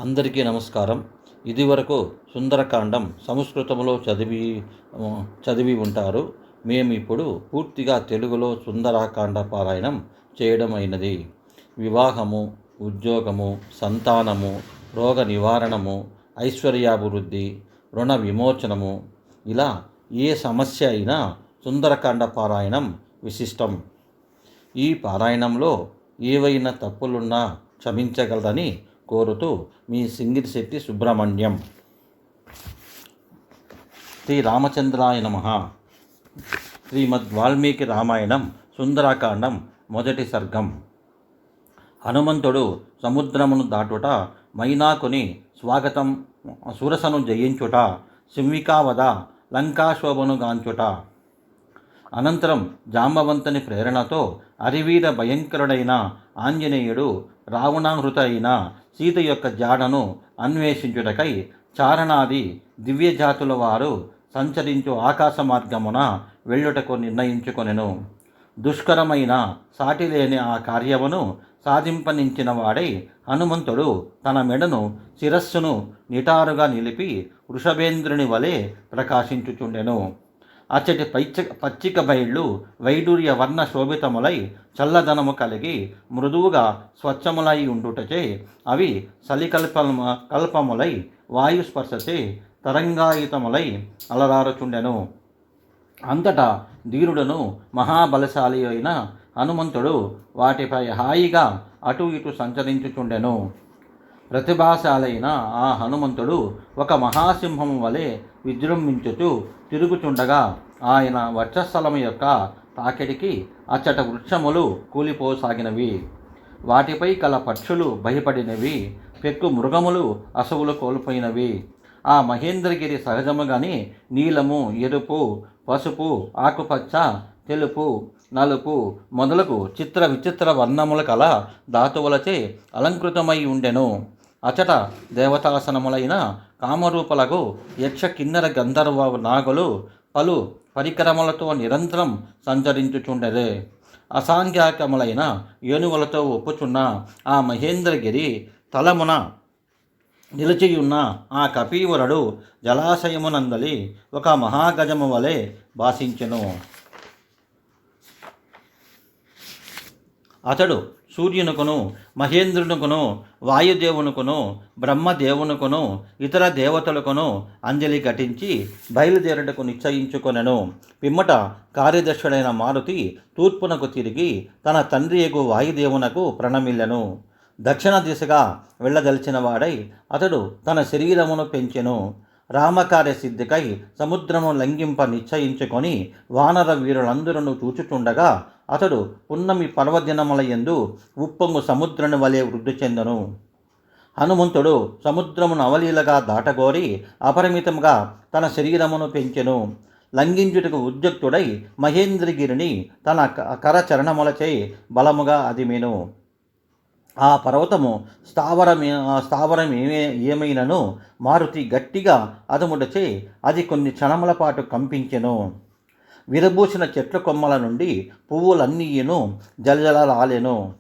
అందరికీ నమస్కారం. ఇదివరకు సుందరకాండం సంస్కృతంలో చదివి ఉంటారు. మేము ఇప్పుడు పూర్తిగా తెలుగులో సుందరకాండ పారాయణం చేయడం అయినది. వివాహము, ఉద్యోగము, సంతానము, రోగ నివారణము, ఐశ్వర్యాభివృద్ధి, రుణ విమోచనము, ఇలా ఏ సమస్య అయినా సుందరకాండ పారాయణం విశిష్టం. ఈ పారాయణంలో ఏవైనా తప్పులున్నా క్షమించగలరని కోరుతూ మీ సింగిరిశెట్టి సుబ్రహ్మణ్యం. శ్రీ రామచంద్రాయ నమః. శ్రీమద్ వాల్మీకి రామాయణం సుందరకాండం మొదటి సర్గం. హనుమంతుడు సముద్రమును దాటుట, మైనాకుని స్వాగతం, సురసను జయించుట, సింహికావధ, లంకాశోభను గాంచుట. అనంతరం జాంబవంతుని ప్రేరణతో అరివీర భయంకరుడైన ఆంజనేయుడు రావణాహృత అయిన సీత యొక్క జాడను అన్వేషించుటకై చారణాది దివ్యజాతుల వారు సంచరించు ఆకాశ మార్గమున వెళ్ళుటకు నిర్ణయించుకొనెను. దుష్కరమైన సాటిలేని ఆ కార్యమును సాధింపనించిన వాడై హనుమంతుడు తన మెడను శిరస్సును నిటారుగా నిలిపి వృషభేంద్రుని వలె ప్రకాశించుచుండెను. అచ్చటి పచ్చిక బయళ్ళు వైడూర్య వర్ణ శోభితములై చల్లదనము కలిగి మృదువుగా స్వచ్ఛములై ఉండుటచే అవి కల్పములై వాయుస్పర్శచే తరంగాయుతములై అలరారుచుండెను. అంతటా ధీరుడును మహాబలశాలి అయిన హనుమంతుడు వాటిపై హాయిగా అటు ఇటు సంచరించుచుండెను. ప్రతిభాశాలైన ఆ హనుమంతుడు ఒక మహాసింహము వలె విజృంభించుచు తిరుగుచుండగా ఆయన వక్షస్థలము యొక్క తాకిడికి అచ్చట వృక్షములు కూలిపోసాగినవి. వాటిపై కల పక్షులు భయపడినవి. పెక్కు మృగములు అసవులు కోల్పోయినవి. ఆ మహేంద్రగిరి సహజముగాని నీలము, ఎరుపు, పసుపు, ఆకుపచ్చ, తెలుపు, నలుపు మొదలగు చిత్ర విచిత్ర వర్ణముల కల ధాతువులచే అలంకృతమై ఉండెను. అచట దేవతాసనములైన కామరూపలకు యక్ష కిన్నర గంధర్వ నాగులు పలు పరికరములతో నిరంతరం సంచరించుచుండెదే. అసాంఖ్యాకములైన ఏనుగులతో ఒప్పుచున్న ఆ మహేంద్రగిరి తలమున నిలిచియున్న ఆ కపీవరుడు జలాశయమునందలి ఒక మహాగజము వలె భాషించెను. అతడు సూర్యునికును, మహేంద్రునికును, వాయుదేవునికును, బ్రహ్మదేవునికును, ఇతర దేవతలకును అంజలి ఘటించి బయలుదేరుటకు నిశ్చయించుకొనెను. పిమ్మట కార్యదర్శుడైన మారుతి తూర్పునకు తిరిగి తన తండ్రియగు వాయుదేవునకు ప్రణమిల్లెను. దక్షిణ దిశగా వెళ్ళదలిచిన వాడై అతడు తన శరీరమును పెంచెను. రామకార్య సిద్ధికై సముద్రము లంఘింప నిశ్చయించుకొని వానర వీరులందరూ చూచుచుండగా అతడు పున్నమి పర్వదినములయందు ఉప్పొంగు సముద్రము వలె వృద్ధి చెందెను. హనుమంతుడు సముద్రమును అవలీలగా దాటగోరి అపరిమితముగా తన శరీరమును పెంచెను. లంఘించుటకు ఉద్యుక్తుడై మహేంద్రగిరిని తన కరచరణములచే బలముగా అదిమెను. ఆ పర్వతము స్థావరం ఏమైనను మారుతి గట్టిగా అదుముడచే అది కొన్ని క్షణముల పాటు కంపించెను. విరబూసిన చెట్ల కొమ్మల నుండి పువ్వులన్నీయును జలజలలాలెను.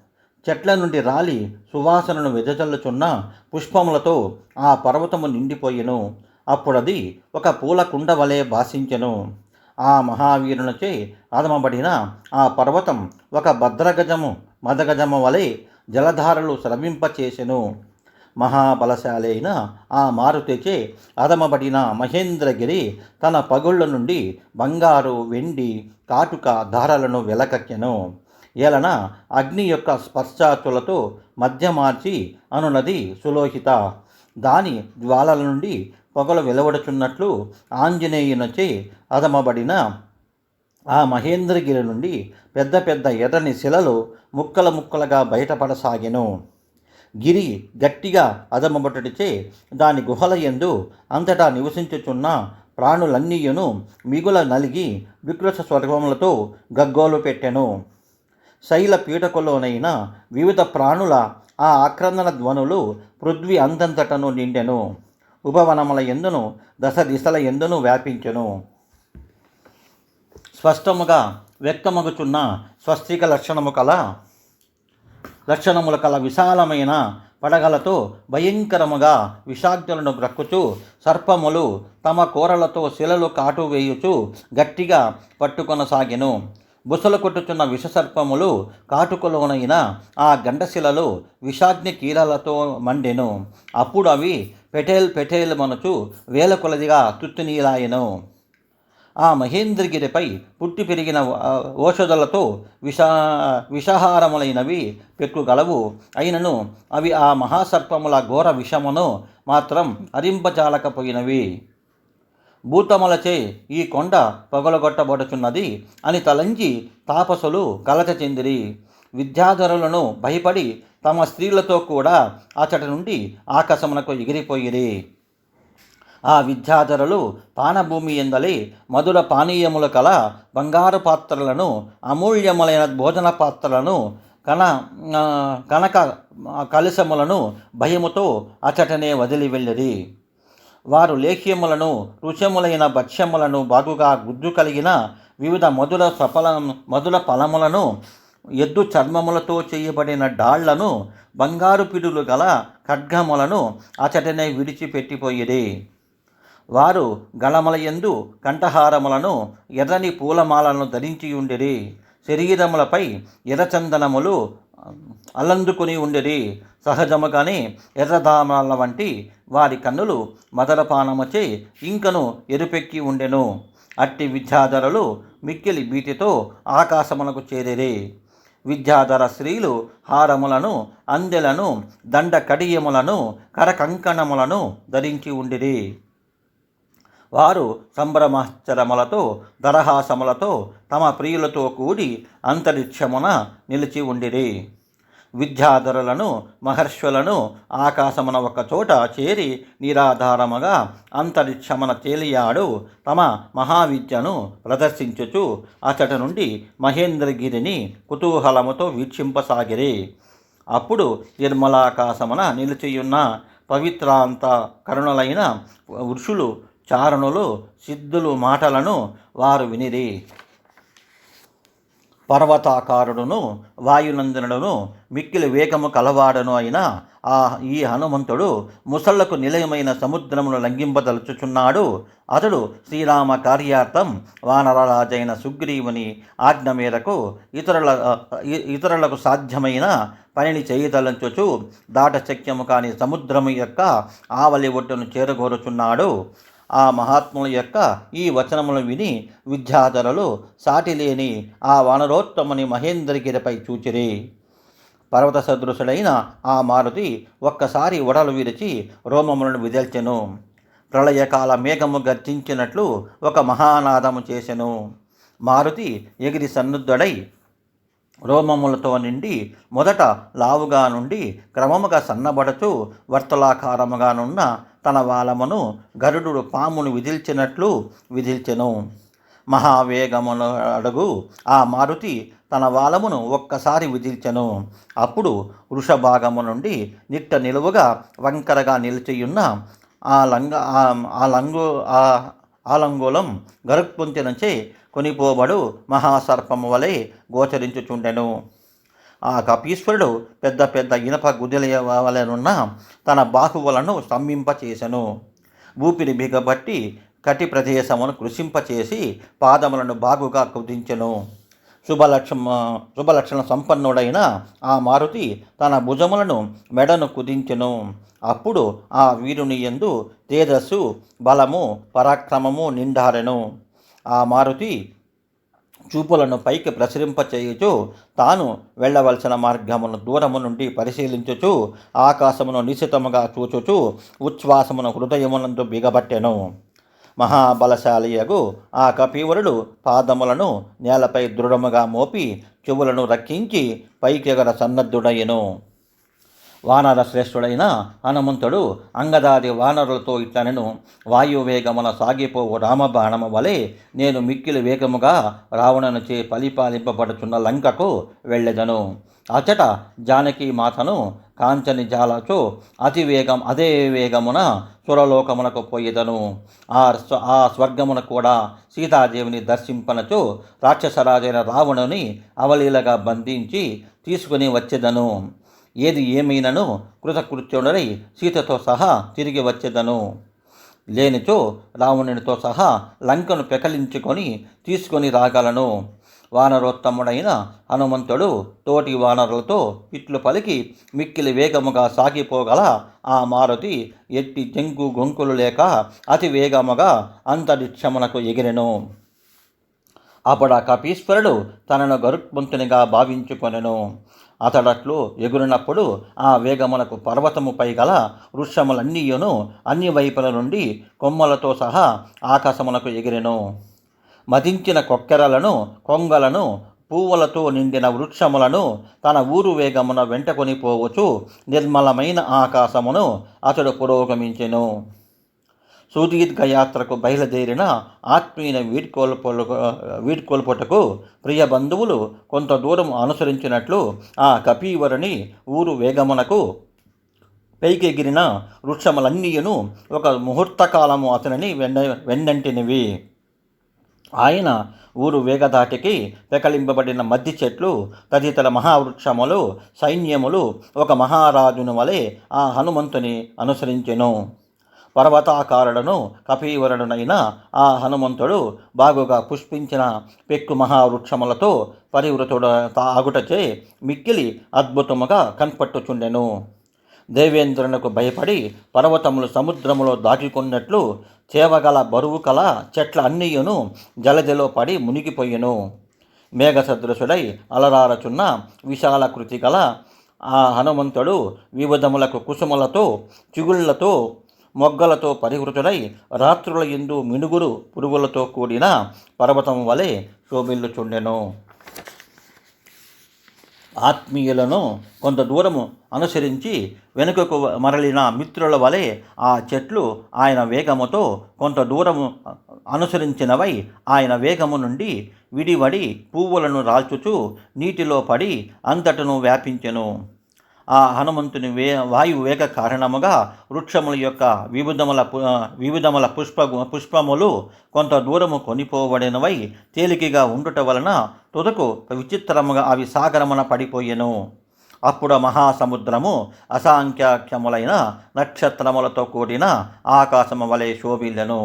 చెట్ల నుండి రాలి సువాసనను వెదజల్లుచున్న పుష్పములతో ఆ పర్వతము నిండిపోయెను. అప్పుడది ఒక పూల కుండ వలె భాషించెను. ఆ మహావీరునిచే అదమబడిన ఆ పర్వతం ఒక భద్రగజము మదగజము వలె జలధారలు స్రవింపచేసెను. మహాబలశాలి అయిన ఆ మారుతిచే అదమబడిన మహేంద్రగిరి తన పగుళ్ళ నుండి బంగారు, వెండి, కాటుక ధారలను వెలకక్కెను. ఏలన అగ్ని యొక్క స్పర్శాతులతో మధ్య మార్చి అనునది సులోహిత. దాని జ్వాలల నుండి పొగలు వెలువడుచున్నట్లు ఆంజనేయునిచే అదమబడిన ఆ మహేంద్రగిరి నుండి పెద్ద పెద్ద ఎర్రని శిలలు ముక్కలు ముక్కలుగా బయటపడసాగెను. గిరి గట్టిగా అదమబట్టుడిచే దాని గుహల యందు అంతటా నివసించుచున్న ప్రాణులన్నీయును మిగుల నలిగి వికృత స్వర్గములతో గగ్గోలు పెట్టెను. శైల పీఠకులోనైన వివిధ ప్రాణుల ఆ ఆక్రందన ధ్వనులు పృథ్వీ అంతంతటను నిండెను. ఉపవనముల ఎందును దశ దిశల ఎందును వ్యాపించెను. స్పష్టముగా వ్యక్తమగుచున్న స్వస్తిక లక్షణముల కల విశాలమైన పడగలతో భయంకరముగా విషాగ్నులను గ్రక్కుచు సర్పములు తమ కూరలతో శిలలు కాటు వేయుచు గట్టిగా పట్టుకొనసాగెను. బుసలు కొట్టుచున్న విషసర్పములు కాటుకలోనైన ఆ గండశిలలు విషాగ్ని కీలలతో మండెను. అప్పుడు అవి పెటేల్ మనుచు వేల కొలదిగా తుత్తునీలాయెను. ఆ మహేంద్రగిరిపై పుట్టి పెరిగిన ఓషధులతో విషహారములైనవి పెక్కుగలవు. అయినను అవి ఆ మహాసర్పముల ఘోర విషమును మాత్రం అరింపజాలకపోయినవి. భూతములచే ఈ కొండ పగలగొట్టబడుచున్నది అని తలంచి తాపసులు కలత చెందిరి. విద్యాధరులను భయపడి తమ స్త్రీలతో కూడా అచట నుండి ఆకాశమునకు ఎగిరిపోయిరి. ఆ విద్యాధరులు పానభూమి ఎందలి మధుర పానీయములు కల బంగారు పాత్రలను, అమూల్యములైన భోజన పాత్రలను, కనక కలశములను భయముతో అచటనే వదిలి వెళ్ళిరి. వారు లేఖ్యములను, రుచములైన భక్ష్యములను, బాగుగా గుజ్జు కలిగిన వివిధ మధుర ఫలములను, ఎద్దు చర్మములతో చేయబడిన డాళ్లను, బంగారు పిడులు గల ఖడ్గములను అచటనే విడిచిపెట్టిపోయిరి. వారు గళములయందు కంఠహారములను, ఎర్రని పూలమాలను ధరించియుండిరి. శరీరములపై ఎర్రచందనములు అల్లందుకుని ఉండిరి. సహజముగానే ఎర్రదామల వంటి వారి కన్నులు మదరపానముచే ఇంకను ఎరుపెక్కి ఉండెను. అట్టి విద్యాధరులు మిక్కిలి భీతితో ఆకాశమునకు చేరిరి. విద్యాధర స్త్రీలు హారములను, అందెలను, దండ కడియములను, కరకంకణములను ధరించి ఉండిరి. వారు సంభ్రమాశ్చరములతో దరహాసములతో తమ ప్రియులతో కూడి అంతరిక్షమున నిలిచి ఉండిరి. విద్యాధరులను మహర్షులను ఆకాశమున ఒకచోట చేరి నిరాధారముగా అంతరిక్షమున తేలియాడు తమ మహావిద్యను ప్రదర్శించుచు అచట నుండి మహేంద్రగిరిని కుతూహలముతో వీక్షింపసాగిరి. అప్పుడు నిర్మలాకాశమున నిలిచియున్న పవిత్రాంత కరుణులైన ఋషులు, చారణులు, సిద్ధులు మాటలను వారు వినిరి. పర్వతాకారుడును వాయునందనుడును మిక్కిలి వేగము కలవాడను అయిన ఈ హనుమంతుడు ముసళ్లకు నిలయమైన సముద్రమును లంఘింపదలుచుచున్నాడు. అతడు శ్రీరామ కార్యార్థం వానరరాజైన సుగ్రీవుని ఆజ్ఞ మేరకు ఇతరులకు సాధ్యమైన పనిని చేయదలంచుచు దాటశక్యము కాని సముద్రము యొక్క ఆవలి ఒడ్డును చేరగోరుచున్నాడు. ఆ మహాత్ముల యొక్క ఈ వచనములు విని విద్యాధరులు సాటిలేని ఆ వానరోత్తముని మహేంద్రగిరిపై చూచిరి. పర్వత సదృశుడైన ఆ మారుతి ఒక్కసారి ఒడలు విరిచి రోమములను విదల్చెను. ప్రళయకాల మేఘము గర్జించినట్లు ఒక మహానాదము చేసెను. మారుతి ఎగిరి సన్నుద్ధుడై రోమములతో నిండి మొదట లావుగా నుండి క్రమముగా సన్నబడుచు వర్తులాకారముగానున్న తన వాలమును గరుడు పామును విదిల్చినట్లు విదిల్చెను. మహావేగమును అడుగు ఆ మారుతి తన వాలమును ఒక్కసారి విదిల్చెను. అప్పుడు వృషభాగము నుండి నిట్ట నిలువుగా వంకరగా నిలిచియున్న ఆలంగూలం గరుక్పుంచెనుచే కొనిపోబడు మహాసర్పము వలె గోచరించుచుండెను. ఆ కపీశ్వరుడు పెద్ద పెద్ద ఇనప గుదిల వలెనున్న తన బాహువులను స్తంభింపచేసెను. ఊపిరి బిగబట్టి కటి కృషింపచేసి పాదములను బాగుగా కుదించెను. శుభలక్షణ సంపన్నుడైన ఆ మారుతి తన భుజములను మెడను కుదించెను. అప్పుడు ఆ వీరుని యందు తేజస్సు, బలము, పరాక్రమము నిండారెను. ఆ మారుతి చూపులను పైకి ప్రసరింపచేయుచు తాను వెళ్ళవలసిన మార్గమును దూరము నుండి పరిశీలించుచు ఆకాశమును నిశితముగా చూచుచు ఉచ్ఛ్వాసమును హృదయమునందు బిగబట్టెను. మహాబలశాలియగు ఆ కపీవరుడు పాదములను నేలపై దృఢముగా మోపి చెవులను రక్కించి పైకెగర సన్నద్ధుడయ్యెను. వానర శ్రేష్ఠుడైన హనుమంతుడు అంగదాది వానరులతో ఇట్లనెను: వాయువేగమున సాగిపోవు రామబాణము వలె నేను మిక్కిలి వేగముగా రావణునిచే పరిపాలింపబడుచున్న లంకకు వెళ్ళెదను. అచట జానకి మాతను కాంచని జాలచు అదే వేగమున సురలోకమునకు పోయేదను. ఆ స్వర్గమున కూడా సీతాదేవిని దర్శింపనచు రాక్షసరాజైన రావణుని అవలీలగా బంధించి తీసుకుని వచ్చేదను. ఏది ఏమైనను కృతకృత్యుడై సీతతో సహా తిరిగి వచ్చేదను. లేనిచో రావణునితో సహా లంకను పెకలించుకొని తీసుకొని రాగలను. వానరోత్తముడైన హనుమంతుడు తోటి వానరులతో ఇట్లు పలికి మిక్కిలి వేగముగా సాగిపోగల ఆ మారుతి ఎట్టి జంకు గొంకులు లేక అతి వేగముగా అంతరిక్షమునకు ఎగిరెను. అప్పుడు ఆ కపీశ్వరుడు తనను గరుత్మంతునిగా భావించుకొనెను. అతడట్లు ఎగురినప్పుడు ఆ వేగమునకు పర్వతముపై గల వృక్షములన్నీయును అన్ని వైపుల నుండి కొమ్మలతో సహా ఆకాశమునకు ఎగిరెను. మదించిన కొక్కెరలను, కొంగలను, పువ్వులతో నిండిన వృక్షములను తన ఊరు వేగమున వెంటకొని పోవచ్చు నిర్మలమైన ఆకాశమును అతడు పురోగమించెను. సుదీర్ఘయాత్రకు బయలుదేరిన ఆత్మీయ వీడ్కొల్పుటకు ప్రియ బంధువులు కొంత దూరం అనుసరించినట్లు ఆ కపీవరుని ఊరు వేగమునకు పైకెగిరిన వృక్షములన్నీయును ఒక ముహూర్తకాలము అతనిని వెన్నంటినివి. ఆయన ఊరు వేగదాటికి పెకలింపబడిన మద్ది చెట్లు తదితర మహావృక్షములు సైన్యములు ఒక మహారాజుని వలె ఆ హనుమంతుని అనుసరించెను. పర్వతాకారుడను కపీవరుడునైన ఆ హనుమంతుడు బాగుగా పుష్పించిన పెక్కు మహావృక్షములతో పరివృతుడు ఆగుటచే మిక్కిలి అద్భుతముగా కన్పట్టుచుండెను. దేవేంద్రునకు భయపడి పర్వతములు సముద్రములో దాటుకున్నట్లు చేవగల బరువు కల చెట్ల అన్నీయును జలజలో పడి మునిగిపోయెను. మేఘసదృశుడై అలరారచున్న విశాలకృతి గల ఆ హనుమంతుడు వివిధములకు కుసుములతో చిగుళ్లతో మొగ్గలతో పరివృతుడై రాత్రుల యందు మినుగురు పురుగులతో కూడిన పర్వతము వలె శోభిల్లుచుండెను. ఆత్మీయులను కొంత దూరము అనుసరించి వెనుకకు మరలిన మిత్రుల వలె ఆ చెట్లు ఆయన వేగముతో కొంత దూరము అనుసరించినవై ఆయన వేగము నుండి విడివడి పువ్వులను రాల్చుచూ నీటిలో పడి అంతటను వ్యాపించెను. ఆ హనుమంతుని వాయు వేగ కారణముగా వృక్షముల యొక్క వివిధముల పుష్పములు కొంత దూరము కొనిపోబడినవై తేలికగా ఉండుట వలన తుదకు విచిత్రముగా అవి సాగరమున పడిపోయెను. అప్పుడు మహాసముద్రము అసంఖ్యాక్యములైన నక్షత్రములతో కూడిన ఆకాశము వలె శోభిల్లెను.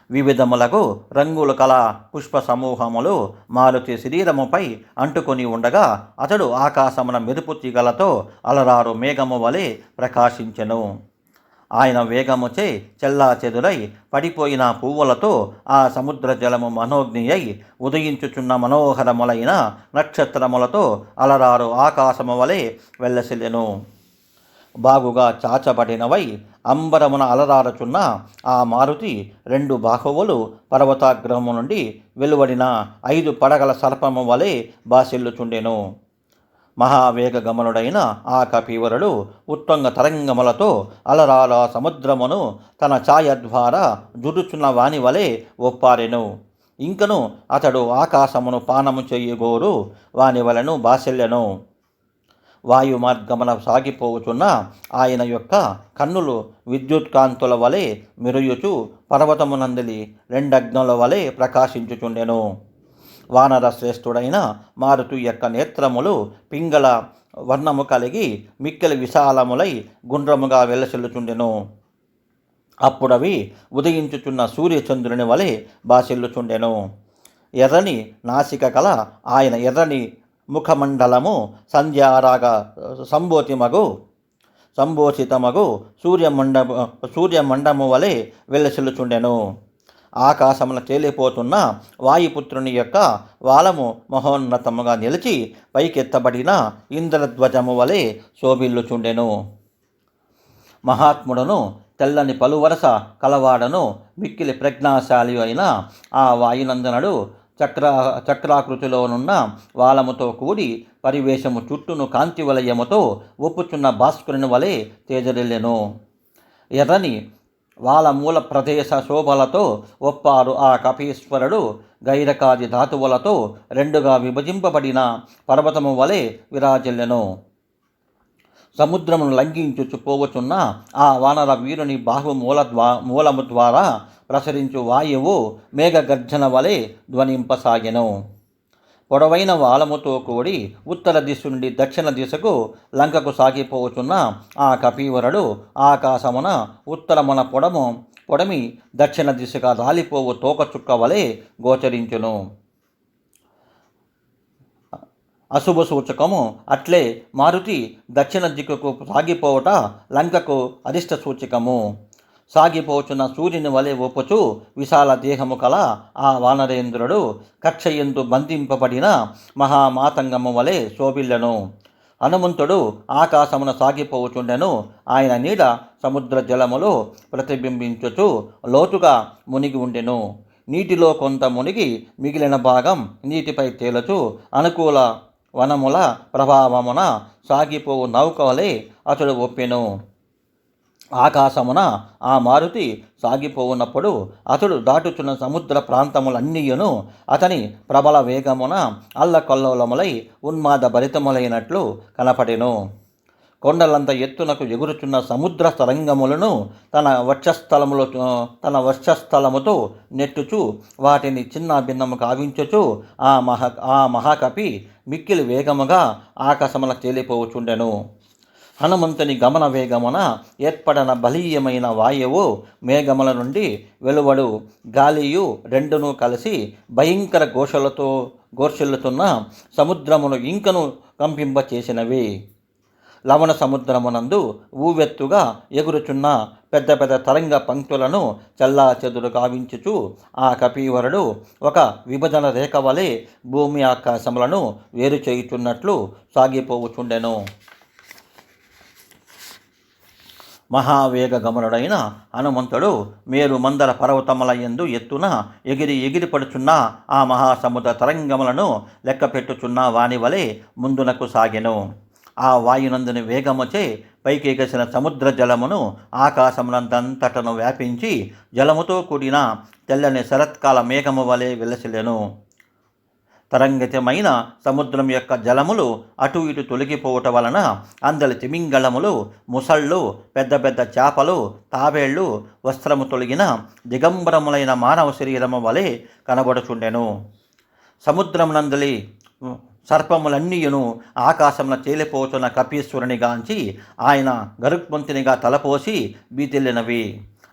వివిధములకు రంగుల కల పుష్ప సమూహములు మారుతి శరీరముపై అంటుకొని ఉండగా అతడు ఆకాశమున మెరుపు తీగలతో అలరారు మేఘము వలె ప్రకాశించెను. ఆయన వేగముచే చెల్లాచెదురై పడిపోయిన పువ్వులతో ఆ సముద్ర జలము మనోగ్ని అయి ఉదయించుచున్న మనోహరములైన నక్షత్రములతో అలరారు ఆకాశము వలె వెల్లసిల్లెను. బాగుగా చాచబడినవై అంబరమున అలరారుచున్న ఆ మారుతి 2 బాహువులు పర్వతాగ్రహము నుండి వెలువడిన 5 పడగల సర్పము వలె బాసిల్లుచుండెను. మహావేగ గమనుడైన ఆ కపీవరుడు ఉత్తంగ తరంగములతో అలరాల సముద్రమును తన ఛాయ ద్వారా జురుచున్న వాని వలె ఒప్పారెను. ఇంకను అతడు ఆకాశమును పానము చెయ్యగోరు వాని వలెను బాసిల్లెను. వాయు మార్గమున సాగిపోవుచున్న ఆయన యొక్క కన్నులు విద్యుత్కాంతుల వలె మెరుయుచు పర్వతమునందలి 2 అగ్నుల వలె ప్రకాశించుచుండెను. వానర శ్రేష్ఠుడైన మారుతి యొక్క నేత్రములు పింగళ వర్ణము కలిగి మిక్కిలి విశాలములై గుండ్రముగా వెల్లసిల్లుచుండెను. అప్పుడవి ఉదయించుచున్న సూర్యచంద్రుని వలె బాసిల్లుచుండెను. ఎర్రని నాసిక కల ఆయన ఎర్రని ముఖమండలము సంధ్యారాగ సంబోధితమగు సూర్యమండము వలె వెల్లసిల్లుచుండెను. ఆకాశమున తేలిపోతున్న వాయుపుత్రుని యొక్క వాలము మహోన్నతముగా నిలిచి పైకెత్తబడిన ఇంద్రధ్వజము వలె శోభిల్లుచుండెను. మహాత్ముడను తెల్లని పలువరస కలవాడను మిక్కిలి ప్రజ్ఞాశాలి అయిన ఆ వాయునందనుడు చక్రాకృతిలోనున్న వాలముతో కూడి పరివేశము చుట్టూను కాంతి వలయముతో ఒప్పుచున్న భాస్కరుని వలె తేజరిల్లెను. ఎర్రని వాలమూల ప్రదేశ శోభలతో ఒప్పారు ఆ కపీశ్వరుడు గైరకాది ధాతువులతో 2గా విభజింపబడిన పర్వతము వలె విరాజిల్లెను. సముద్రమును లంఘించుచు పోవచున్న ఆ వానర వీరుని మూలము ద్వారా ప్రసరించు వాయువు మేఘగర్జన వలె ధ్వనింపసాగెను. పొడవైన వాలముతో కూడి ఉత్తర దిశ నుండి దక్షిణ దిశకు లంకకు సాగిపోవచున్న ఆ కపీవరుడు ఆకాశమున ఉత్తరమున పొడమి దక్షిణ దిశగా రాలిపోవు తోకచుక్క వలె గోచరించును. అశుభ సూచకము అట్లే మారుతి దక్షిణ దిక్కుకు సాగిపోవట లంకకు అరిష్ట సూచకము. సాగిపోచున్న సూర్యుని వలె ఒప్పుచు విశాల దేహము కల ఆ వానరేంద్రుడు కక్షయందు బంధింపబడిన మహామాతంగము వలె శోభిల్లెను. హనుమంతుడు ఆకాశమున సాగిపోవచుండెను. ఆయన నీడ సముద్ర జలములో ప్రతిబింబించుచు లోతుగా మునిగి ఉండెను. నీటిలో కొంత మునిగి మిగిలిన భాగం నీటిపై తేలుచు అనుకూల వనముల ప్రభావమున సాగిపోవు నౌక వలె అతడు ఒప్పెను. ఆకాశమున ఆ మారుతి సాగిపోవున్నప్పుడు అతడు దాటుచున్న సముద్ర ప్రాంతములన్నీయును అతని ప్రబల వేగమున అల్లకల్లోలములై ఉన్మాద భరితములైనట్లు కనపడెను. కొండలంత ఎత్తునకు ఎగురుచున్న సముద్ర తరంగములను తన వక్షస్థలముతో నెట్టుచు వాటిని చిన్న భిన్నము కావించుచు ఆ మహాకపి మిక్కిలి వేగముగా ఆకాశమున తేలిపోవచుండెను. హనుమంతుని గమన వేగమున ఏర్పడిన బలీయమైన వాయువు మేఘముల నుండి వెలువడు గాలియు రెండును కలిసి భయంకర ఘోషిల్లుతున్న సముద్రమును ఇంకను కంపింపచేసినవి. లవణ సముద్రమునందు ఊవెత్తుగా ఎగురుచున్న పెద్ద పెద్ద తరంగ పంక్తులను చల్లా చెదురు కావించుచు ఆ కపీవరుడు ఒక విభజన రేఖ వలె భూమి ఆకాశములను వేరు చేయుచున్నట్లు సాగిపోవుచుండెను. మహావేగ గమనుడైన హనుమంతుడు మేరు మందర పర్వతములయందు ఎత్తున ఎగిరి పడుచున్న ఆ మహాసముద్ర తరంగములను లెక్కపెట్టుచున్న వాని వలె ముందునకు సాగెను. ఆ వాయునందుని వేగముచే పైకి ఎగసిన సముద్ర జలమును ఆకాశమునందంతటను వ్యాపించి జలముతో కూడిన తెల్లని శరత్కాల మేఘము వలె వెలసిలెను. తరంగితమైన సముద్రం యొక్క జలములు అటు ఇటు తొలగిపోవటం వలన అందలి తిమింగళములు, ముసళ్ళు, పెద్ద పెద్ద చేపలు, తాబేళ్లు వస్త్రము తొలగిన దిగంబరములైన మానవ శరీరము వలె కనబడుచుండెను. సముద్రమునందలి సర్పములన్నీయును ఆకాశమున తేలిపోతున్న కపీశ్వరుని గాంచి ఆయన గరుక్మంతునిగా తలపోసి బీతిల్లినవి.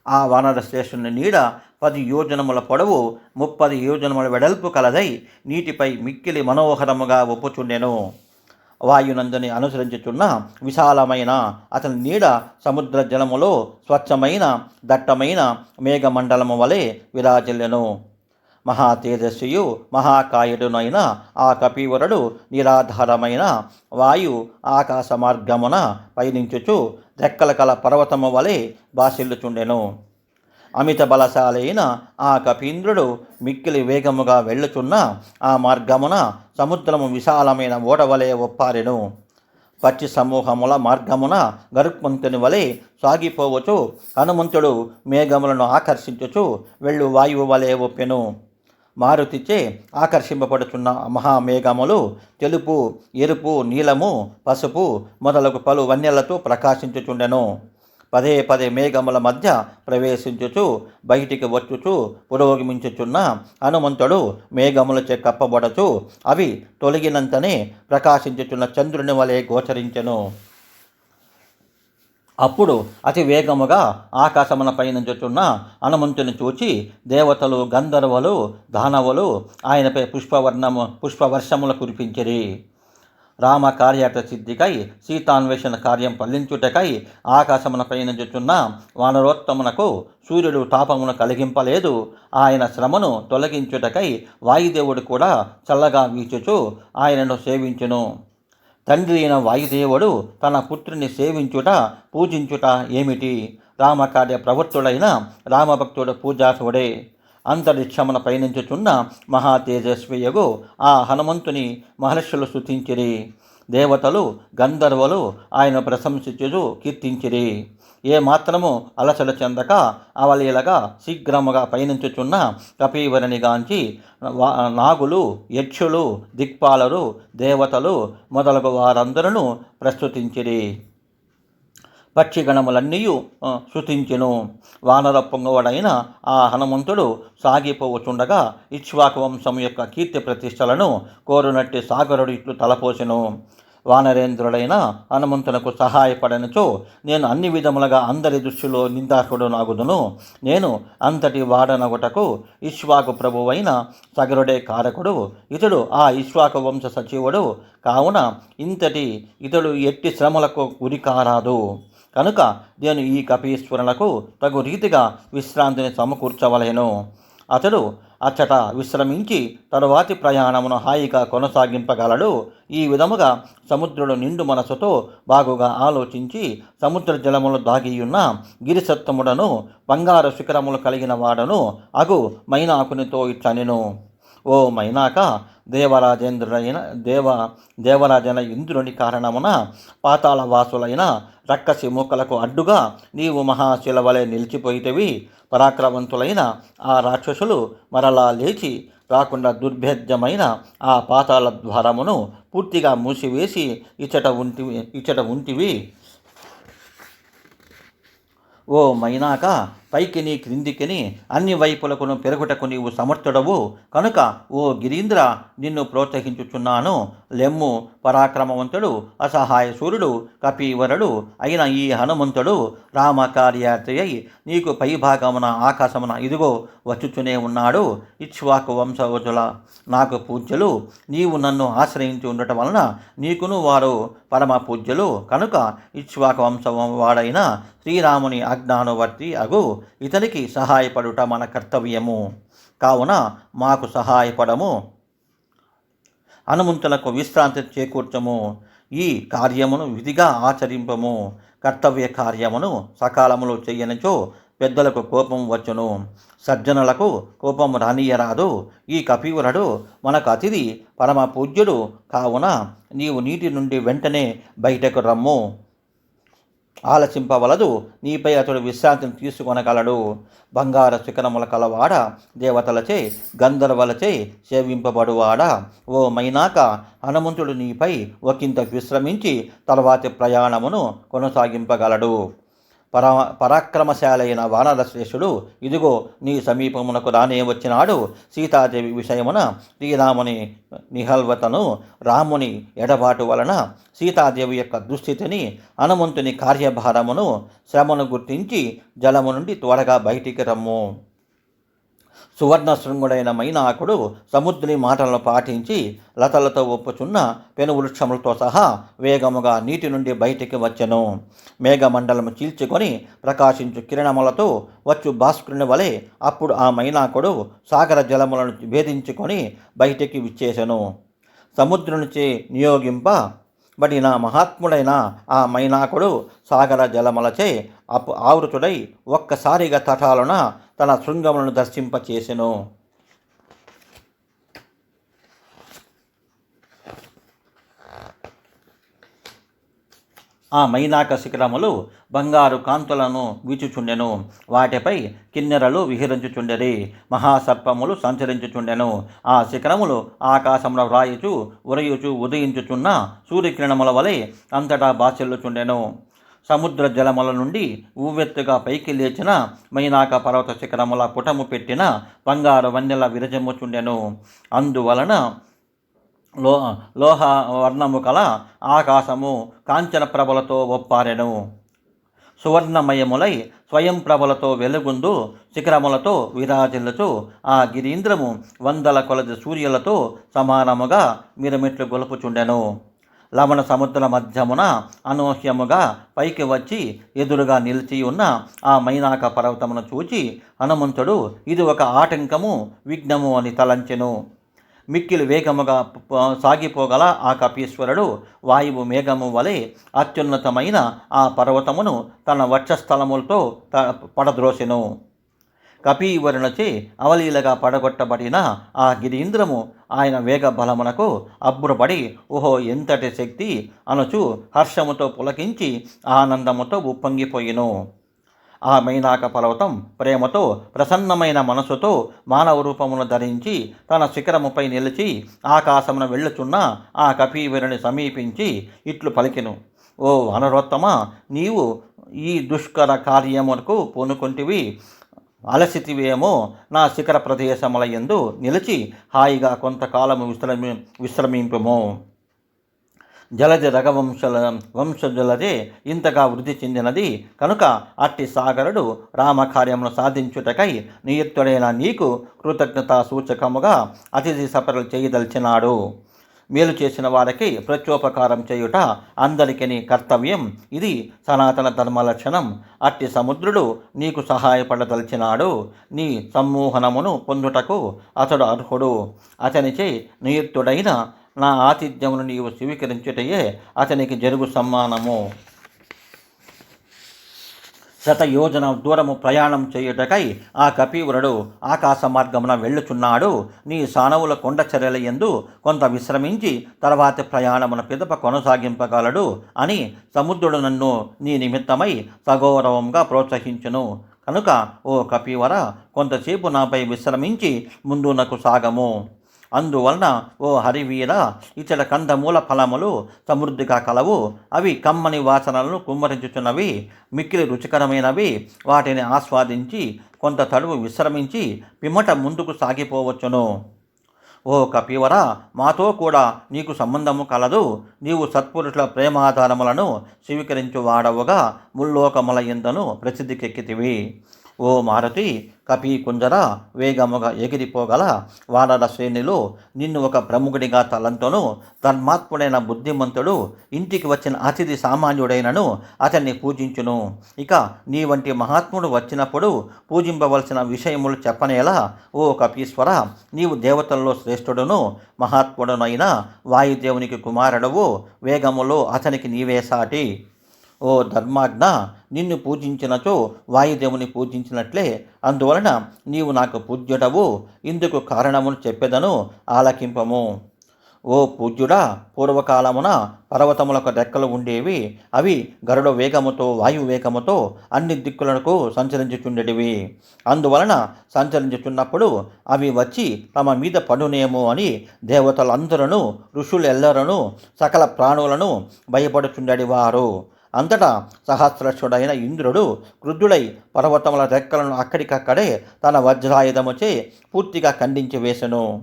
ఆ వానర శ్రేష్ఠుని నీడ 10 యోజనముల పొడవు 30 యోజనముల వెడల్పు కలదై నీటిపై మిక్కిలి మనోహరముగా ఒప్పుచుండెను. వాయునందుని అనుసరించుచున్న విశాలమైన అతని నీడ సముద్ర జలములో స్వచ్ఛమైన దట్టమైన మేఘమండలము వలె విరాజిల్లెను. మహా తేజస్వియు మహాకాయుడునైన ఆ కపీవరుడు నిరాధారమైన వాయు ఆకాశ మార్గమున పయనించుచు రెక్కల కల పర్వతము వలె బాసిల్లుచుండెను. అమిత బలశాలైన ఆ కపీంద్రుడు మిక్కిలి వేగముగా వెళ్ళుచున్న ఆ మార్గమున సముద్రము విశాలమైన ఓడవలే ఒప్పారెను. పక్షి సమూహముల మార్గమున గరుక్మంతుని వలె సాగిపోవచ్చు హనుమంతుడు మేఘములను ఆకర్షించుచు వెళ్ళు వాయువు వలె ఒప్పెను. మారుతిచే ఆకర్షింపబడుచున్న మహామేఘములు తెలుపు, ఎరుపు, నీలము, పసుపు మొదలగు పలు వన్యలతో ప్రకాశించుచుండెను. పదే పదే మేఘముల మధ్య ప్రవేశించుచు బయటికి వచ్చుచు పురోగమించుచున్న హనుమంతుడు మేఘములచే కప్పబడచు అవి తొలగినంతనే ప్రకాశించుచున్న చంద్రుని వలె గోచరించెను. అప్పుడు అతి వేగముగా ఆకాశమున పయనించుచున్న హనుమంతుని చూచి దేవతలు, గంధర్వులు, దానవులు ఆయనపై పుష్పవర్షములు కురిపించిరి. రామ కార్యార్థ సిద్ధికై సీతాన్వేషణ కార్యం ఫలించుటకై ఆకాశమున పయనించుచున్న వానరోత్తమునకు సూర్యుడు తాపమును కలిగింపలేదు. ఆయన శ్రమను తొలగించుటకై వాయుదేవుడు కూడా చల్లగా వీచుచు ఆయనను సేవించును. తండ్రి అయిన వాయుదేవుడు తన పుత్రుని సేవించుట, పూజించుట ఏమిటి? రామకార్య ప్రవృత్తుడైన రామభక్తుడు పూజాసుడే. అంతరిక్షమున పయనించుచున్న మహా తేజస్వియగు ఆ హనుమంతుని మహర్షులు స్తుతించిరి. దేవతలు, గంధర్వులు ఆయన ప్రశంసించుచు కీర్తించిరి. ఏ మాత్రము అలసట చెందక అవలీలగా శీఘ్రముగా పయనించుచున్న కపీవరునిగాంచి నాగులు, యక్షులు, దిక్పాలరు, దేవతలు మొదలగు వారందరూ ప్రస్తుతించిరి. పక్షిగణములన్నీయు శృతించెను. వానర పొంగవడైన ఆ హనుమంతుడు సాగిపోవచుండగా ఇక్ష్వాకు వంశం యొక్క కీర్తి ప్రతిష్టలను కోరునట్టి సాగరుడు ఇట్లు తలపోసెను. వానరేంద్రుడైన హనుమంతునకు సహాయపడనిచో నేను అన్ని విధములుగా అందరి దృష్టిలో నిందార్హుడు నాగుదును. నేను అంతటి వాడనగుటకు ఇక్ష్వాకు ప్రభువైన సగరుడే కారకుడు. ఇతడు ఆ ఇక్ష్వాకు వంశ సచివుడు కావున ఇతడు ఎట్టి శ్రమలకు గురి కారాదు. కనుక నేను ఈ కపీశ్వరులకు తగు రీతిగా విశ్రాంతిని సమకూర్చవలెను. అతడు అచ్చట విశ్రమించి తరువాతి ప్రయాణమును హాయిగా కొనసాగింపగలడు. ఈ విధముగా సముద్రుడు నిండు మనసుతో బాగుగా ఆలోచించి సముద్ర జలములు దాగియున్న గిరిసత్తముడను బంగారు శిఖరములు కలిగిన వాడను అగు మైనాకునితో ఇట్లనెను. ఓ మైనాక, దేవరాజైన ఇంద్రుని కారణమున పాతాళ వాసులైన రక్కసి మూకలకు అడ్డుగా నీవు మహాశిలవలే నిలిచిపోయితవి. పరాక్రమవంతులైన ఆ రాక్షసులు మరలా లేచి రాకుండా దుర్భేద్యమైన ఆ పాతాళ ద్వారమును పూర్తిగా మూసివేసి ఇచ్చట ఉంటివి. ఓ మైనాక, పైకిని క్రిందికిని అన్ని వైపులకును పెరుగుటకు నీవు సమర్థుడవు కనుక ఓ గిరీంద్ర నిన్ను ప్రోత్సహించుచున్నాను. లెమ్ము, పరాక్రమవంతుడు అసహాయ సూర్యుడు కపీవరుడు అయిన ఈ హనుమంతుడు రామకార్యార్థి అయి నీకు పైభాగమున ఆకాశమున ఇదిగో వచ్చుచునే ఉన్నాడు. ఇక్ష్వాకు వంశవతుల నాకు పూజ్యులు. నీవు నన్ను ఆశ్రయించి ఉండటం వలన నీకును వారు పరమ పూజ్యులు. కనుక ఇక్ష్వాకు వంశం వాడైన శ్రీరాముని ఆజ్ఞానువర్తి అగు ఇతనికి సహాయపడుట మన కర్తవ్యము. కావున మాకు సహాయపడము. హనుమంతులకు విశ్రాంతి చేకూర్చము. ఈ కార్యమును విధిగా ఆచరింపము. కర్తవ్య కార్యమును సకాలములో చెయ్యనిచో పెద్దలకు కోపం వచ్చును, సజ్జనులకు కోపం రానియరాదు. ఈ కపీవరుడు మనకు అతిథి, పరమ పూజ్యుడు కావున నీవు నీటి నుండి వెంటనే బయటకు రమ్ము. ఆలసింపవలదు. నీపై అతడు విశ్రాంతిని తీసుకొనగలడు. బంగార శిఖరముల కలవాడ, దేవతలచే గంధర్వలచే సేవింపబడువాడా, ఓ మైనాక, హనుమంతుడు నీపై ఒకంత విశ్రమించి తర్వాతి ప్రయాణమును కొనసాగింపగలడు. పరాక్రమశాలైన వానరశ్రేష్ఠుడు ఇదిగో నీ సమీపమునకు రానే వచ్చినాడు. సీతాదేవి విషయమున శ్రీరాముని నిహల్వతను, రాముని ఎడబాటు వలన సీతాదేవి యొక్క దుస్థితిని, హనుమంతుని కార్యభారమును, శ్రమను గుర్తించి జలము నుండి త్వరగా బయటికి రమ్ము. సువర్ణ శృంగుడైన మైనాకుడు సముద్రుని మాటలను పాటించి లతలతో ఒప్పుచున్న పెనువృక్షములతో సహా వేగముగా నీటి నుండి బయటికి వచ్చెను. మేఘమండలము చీల్చుకొని ప్రకాశించు కిరణములతో వచ్చు భాస్కరుని వలె అప్పుడు ఆ మైనాకుడు సాగర జలములను భేదించుకొని బయటికి విచ్చేసెను. సముద్రునిచే నియోగింపబడిన మహాత్ముడైన ఆ మైనాకుడు సాగర జలములచే ఆవృతుడై ఒక్కసారిగా తటాలున తన శృంగములను దర్శింపచేసెను. ఆ మైనాక శిఖరములు బంగారు కాంతులను వీచుచుండెను. వాటిపై కిన్నెరలు విహరించుచుండెరి. మహాసర్పములు సంచరించుచుండెను. ఆ శిఖరములు ఆకాశమున వ్రాయుచు ఉదయించుచున్న సూర్యకిరణముల వలె అంతటా బాసిల్లుచుండెను. సముద్ర జలముల నుండి ఊవెత్తుగా పైకి లేచిన మైనాక పర్వత శిఖరముల పుటము పెట్టిన బంగారు వన్నెల విరజముచుండెను. అందువలన లోహ వర్ణము కల ఆకాశము కాంచన ప్రభలతో ఒప్పారెను. సువర్ణమయములై స్వయం ప్రభలతో వెలుగుందు శిఖరములతో విరాజిల్లుచు ఆ గిరీంద్రము వందల కొలది సూర్యులతో సమానముగా మిరమిట్లు గొలుపుచుండెను. లవణ సముద్ర మధ్యమున అనూహ్యముగా పైకి వచ్చి ఎదురుగా నిలిచి ఉన్న ఆ మైనాక పర్వతమును చూచి హనుమంతుడు ఇది ఒక ఆటంకము, విఘ్నము అని తలంచెను. మిక్కిలి వేగముగా సాగిపోగల ఆ కపీశ్వరుడు వాయువు మేఘము వలె అత్యున్నతమైన ఆ పర్వతమును తన వక్షస్థలములతో పడద్రోసెను. కపీవరునిచే అవలీలగా పడగొట్టబడిన ఆ గిరీంద్రము ఆయన వేగ బలమునకు అబ్బురపడి ఓహో ఎంతటి శక్తి అనుచు హర్షముతో పులకించి ఆనందముతో ఉప్పొంగిపోయిను. ఆ మైనాక పర్వతం ప్రేమతో ప్రసన్నమైన మనసుతో మానవ రూపమును ధరించి తన శిఖరముపై నిలిచి ఆకాశమున వెళ్ళుచున్న ఆ కపీవరుని సమీపించి ఇట్లు పలికెను. ఓ వానరోత్తమ, నీవు ఈ దుష్కర కార్యమునకు పూనుకొంటివి. అలసితివేమో. నా శిఖర ప్రదేశముల యందు నిలిచి హాయిగా కొంతకాలము విశ్రమింపుము. జలది వంశజలదే ఇంతగా వృద్ధి చెందినది కనుక అట్టి సాగరుడు రామకార్యమును సాధించుటకై నియుక్తుడైన నీకు కృతజ్ఞతా సూచకముగా అతిథి సపరలు చేయదలిచినాడు. మేలు చేసిన వారికి ప్రత్యోపకారం చేయుట అందరికీ కర్తవ్యం. ఇది సనాతన ధర్మ లక్షణం. అట్టి సముద్రుడు నీకు సహాయపడదలిచినాడు. నీ సమ్మోహనమును పొందుటకు అతడు అర్హుడు. అతనిచే నియుక్తుడైన నా ఆతిథ్యమును నీవు స్వీకరించుటయే అతనికి జరుగు సమ్మానము. శతయోజన దూరము ప్రయాణం చేయుటకై ఆ కపీవరుడు ఆకాశ మార్గమున వెళ్ళుచున్నాడు. నీ సానవుల కొండ చర్యల యందు కొంత విశ్రమించి తర్వాతి ప్రయాణమున పిదప కొనసాగింపగలడు అని సముద్రుడు నన్ను నీ నిమిత్తమై సగౌరవంగా ప్రోత్సహించును. కనుక ఓ కపీవర, కొంతసేపు నాపై విశ్రమించి ముందునకు సాగము. అందువలన ఓ హరివీర, ఇతర కందమూల ఫలములు సమృద్ధిగా కలవు. అవి కమ్మని వాసనలను కుమ్మరించుచున్నవి, మిక్కిలి రుచికరమైనవి. వాటిని ఆస్వాదించి కొంత తడువు విశ్రమించి పిమ్మట ముందుకు సాగిపోవచ్చును. ఓ కపీవర, మాతో కూడా నీకు సంబంధము కలదు. నీవు సత్పురుషుల ప్రేమాధారములను స్వీకరించు వాడవుగా ముల్లోకముల యందును ప్రసిద్ధికెక్కితివి. ఓ మారుతి, కపీ కుంజర, వేగముగా ఎగిరిపోగల వానర శ్రేణిలో నిన్ను ఒక ప్రముఖుడిగా తలంతోను. ధర్మాత్ముడైన బుద్ధిమంతుడు ఇంటికి వచ్చిన అతిథి సామాన్యుడైనను అతన్ని పూజించును. ఇక నీ వంటి మహాత్ముడు వచ్చినప్పుడు పూజింపవలసిన విషయములు చెప్పనేలా. ఓ కపీశ్వర, నీవు దేవతల్లో శ్రేష్ఠుడును మహాత్ముడునైన వాయుదేవునికి కుమారుడవు. వేగములో అతనికి నీవే సాటి. ఓ ధర్మాజ్ఞ, నిన్ను పూజించినచో వాయుదేవుని పూజించినట్లే. అందువలన నీవు నాకు పూజ్యుడవు. ఇందుకు కారణమును చెప్పెదను, ఆలకింపము. ఓ పూజ్యుడా, పూర్వకాలమున పర్వతములకు రెక్కలు ఉండేవి. అవి గరుడ వేగముతో వాయువేగముతో అన్ని దిక్కులకు సంచరించుచుండేటివి. అందువలన సంచరించుచున్నప్పుడు అవి వచ్చి తమ మీద పడునేమో అని దేవతలందరూ, ఋషులెల్లరూ, సకల ప్రాణులను భయపడుచుండేవారు. అంతటా సహస్రశుడైన ఇంద్రుడు క్రుద్ధుడై పర్వతముల రెక్కలను అక్కడికక్కడే తన వజ్రాయుధముచే పూర్తిగా ఖండించి వేసెను.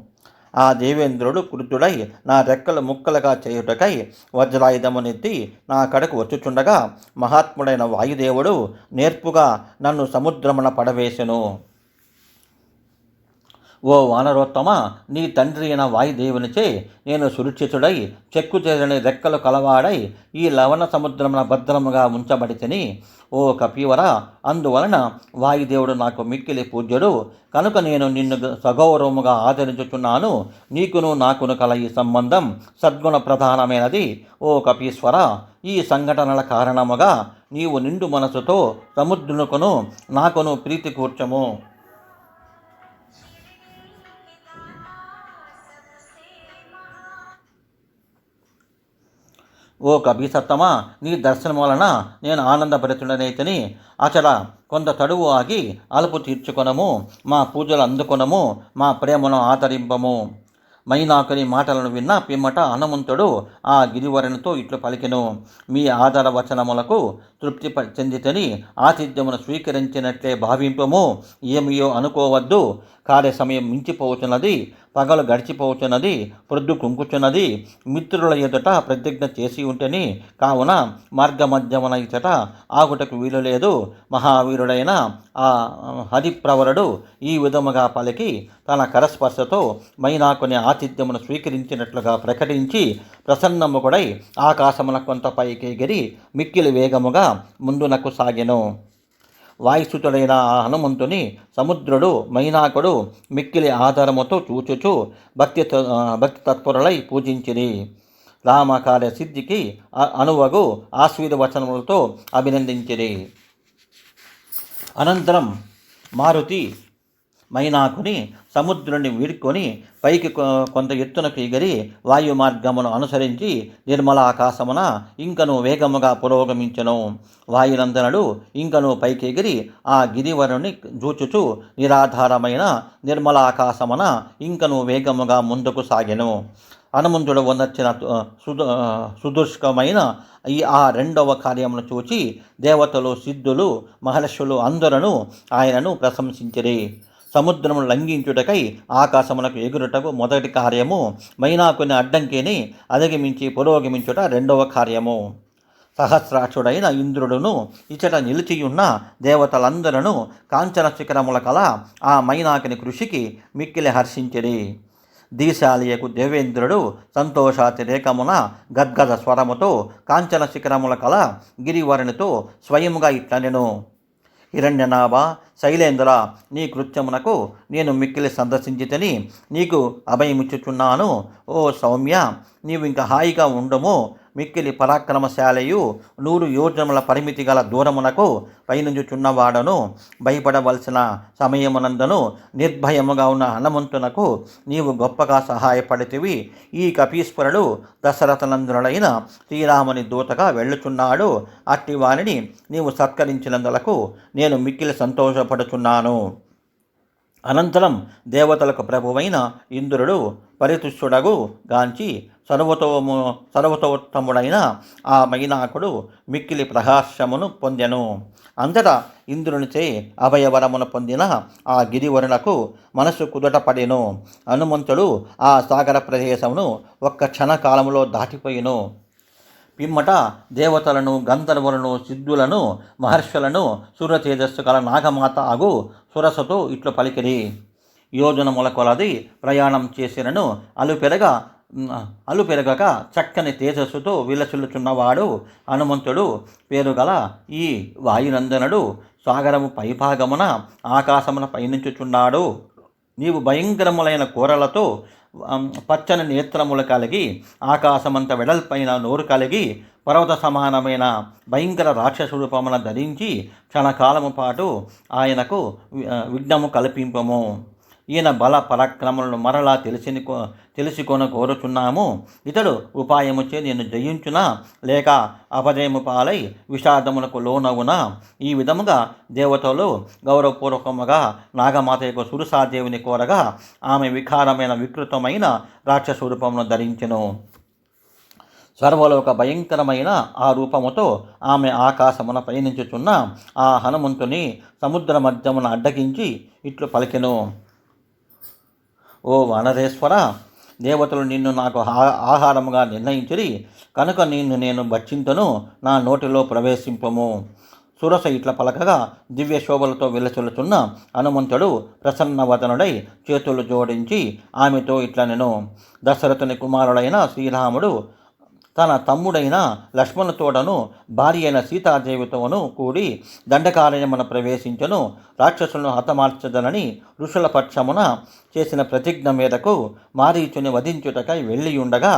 ఆ దేవేంద్రుడు క్రుద్ధుడై నా రెక్కలు ముక్కలుగా చేయుటకై వజ్రాయుధమునెత్తి నా కడకు వచ్చుచుండగా మహాత్ముడైన వాయుదేవుడు నేర్పుగా నన్ను సముద్రమున పడవేసెను. ఓ వానరోత్తమ, నీ తండ్రి అయిన వాయుదేవునిచే నేను సురక్షితుడై చెక్కుచేరని రెక్కలు కలవాడై ఈ లవణ సముద్రమున భద్రముగా ఉంచబడితిని. ఓ కపీవర, అందువలన వాయుదేవుడు నాకు మిక్కిలి పూజ్యుడు. కనుక నేను నిన్ను సగౌరవముగా ఆదరించుచున్నాను. నీకును నాకును కల ఈ సంబంధం సద్గుణ ప్రధానమైనది. ఓ కపీశ్వర, ఈ సంఘటనల కారణముగా నీవు నిండు మనసుతో సముద్రునికును నాకును ప్రీతి కూర్చము. ఓ కపీసత్తమా, నీ దర్శనం వలన నేను ఆనందభరితుడనైతిని. అచల కొంత తడువు ఆగి అలుపు తీర్చుకొనము. మా పూజలు అందుకొనము. మా ప్రేమను ఆదరింపము. మైనాకుని మాటలను విన్న పిమ్మట హనుమంతుడు ఆ గిరివరునితో ఇట్లు పలికెను. మీ ఆదర వచనములకు తృప్తి చెందితని ఆతిథ్యమును స్వీకరించినట్లే భావింపము. ఏమియో అనుకోవద్దు. కార్య సమయం మించిపోవచ్చున్నది. పగలు గడిచిపోవచ్చున్నది. ప్రొద్దు కుంకుచున్నది. మిత్రుల ఎదుట ప్రతిజ్ఞ చేసి ఉంటేని కావున మార్గమధ్యమున ఇచ్చట ఆగుటకు వీలు లేదు. మహావీరుడైన ఆ హరిప్రవరుడు ఈ విధముగా పలికి తన కరస్పర్శతో మైనాకుని ఆతిథ్యమును స్వీకరించినట్లుగా ప్రకటించి ప్రసన్నముకుడై ఆకాశమున కొంత పైకి ఎగిరి మిక్కిలి వేగముగా ముందునకు సాగెను. వాయుసుతుడైన ఆ హనుమంతుని సముద్రుడు మైనాకుడు మిక్కిలి ఆధారముతో చూచుచు భక్తి తత్పరులై పూజించిరి. రామకార్య సిద్ధికి అనువగు ఆశీర్వచనములతో అభినందించిరి. అనంతరం మారుతి మైనాకుని సముద్రుని వీడుకొని పైకి కొంత ఎత్తునకు ఎగిరి వాయు మార్గమును అనుసరించి నిర్మల ఆకాశమున ఇంకను వేగముగా పురోగమించెను. వాయునందనుడు ఇంకను పైకి ఎగిరి ఆ గిరివరుని చూచుచు నిరాధారమైన నిర్మల ఆకాశమున ఇంకను వేగముగా ముందుకు సాగెను. హనుమంతుడు వనర్చిన సుదుష్కమైన ఆ రెండవ కార్యమును చూచి దేవతలు, సిద్ధులు, మహర్షులు అందరూ ఆయనను ప్రశంసించిరి. సముద్రము లంఘించుటకై ఆకాశమునకు ఎగురుటకు మొదటి కార్యము, మైనాకుని అడ్డంకిని అధిగమించి పురోగమించుట రెండవ కార్యము. సహస్రాక్షుడైన ఇంద్రుడును ఇచట నిలిచియున్న దేవతలందరూ కాంచన శిఖరముల కల ఆ మైనాకిని కృషికి మిక్కిలి హర్షించిరి. దీశాలియకు దేవేంద్రుడు సంతోషాతిరేకమున గద్గద స్వరముతో కాంచన శిఖరముల కల గిరివరునితో స్వయముగా ఇట్లనెను: హిరణ్యనాభ, శైలేంద్ర, నీ కృత్యమునకు నేను మిక్కిలి సందర్శించితిని. నీకు అభయమిచ్చుచున్నాను. ఓ సౌమ్య, నీవు ఇంకా హాయిగా ఉండుము. మిక్కిలి పరాక్రమశాలయు 100 యోజనముల పరిమితి గల దూరమునకు పయనించుచున్నవాడను. భయపడవలసిన సమయమునందను నిర్భయముగా ఉన్న హనుమంతునకు నీవు గొప్పగా సహాయపడితివి. ఈ కపీశ్వరుడు దశరథనందనుడైన శ్రీరాముని దూతగా వెళ్ళుచున్నాడు. అట్టి వారిని నీవు సత్కరించినందులకు నేను మిక్కిలి సంతోషపడుచున్నాను. అనంతరం దేవతలకు ప్రభువైన ఇంద్రుడు పరితుష్టుడగు గాంచి సర్వతోత్తముడైన ఆ మైనాకుడు మిక్కిలి ప్రహర్షమును పొందెను. అంతటా ఇంద్రునిచే అభయవరమును పొందిన ఆ గిరివరులకు మనసు కుదుటపడెను. హనుమంతుడు ఆ సాగర ప్రదేశమును ఒక్క క్షణకాలములో దాటిపోయిను. పిమ్మట దేవతలను, గంధర్వులను, సిద్ధులను, మహర్షులను, సూర్యతేజస్సు కల నాగమాత అగు సురసతో ఇట్లు పలికిరి: యోజనముల కొలది ప్రయాణం చేసినను అలుపెరగక చక్కని తేజస్సుతో విలసిల్లుచున్నవాడు హనుమంతుడు పేరుగల ఈ వాయునందనుడు సాగరము పైభాగమున ఆకాశమున పయనించుచున్నాడు. నీవు భయంకరములైన కూరలతో పచ్చని నేత్రములు కలిగి, ఆకాశమంత వెడల్పైన నోరు కలిగి, పర్వత సమానమైన భయంకర రాక్షసరూపమున ధరించి క్షణకాలము పాటు ఆయనకు విఘ్నము కల్పింపము. ఈయన బల పరాక్రమలను మరలా తెలుసుకొన కోరుచున్నాము. ఇతడు ఉపాయముచే నేను జయించునా లేక అపజయము పాలై విషాదములకు లోనవునా? ఈ విధముగా దేవతలు గౌరవపూర్వకముగా నాగమాత యొక్క సురసాదేవిని కోరగా ఆమె వికారమైన వికృతమైన రాక్షస రూపమును ధరించెను. సర్వలోక భయంకరమైన ఆ రూపముతో ఆమె ఆకాశమున పయనించుచున్న ఆ హనుమంతుని సముద్ర మధ్యమున అడ్డగించి ఇట్లు పలికెను: ఓ వానరేశ్వర, దేవతలు నిన్ను నాకు ఆహారముగా నిర్ణయించిరి కనుక నిన్ను నేను భక్షింతును, నా నోటిలో ప్రవేశింపము. సురస ఇట్ల పలకగా దివ్య శోభలతో విలసిల్లుచున్న హనుమంతుడు ప్రసన్నవదనుడై చేతులు జోడించి ఆమెతో ఇట్లనెను: దశరథుని కుమారుడైన శ్రీరాముడు తన తమ్ముడైన లక్ష్మణుతోడను భార్య అయిన సీతాదేవితోనూ కూడి దండకారణ్యమున ప్రవేశించను. రాక్షసులను హతమార్చదనని ఋషుల పక్షమున చేసిన ప్రతిజ్ఞ మేరకు మారీచుని వధించుటకై వెళ్ళియుండగా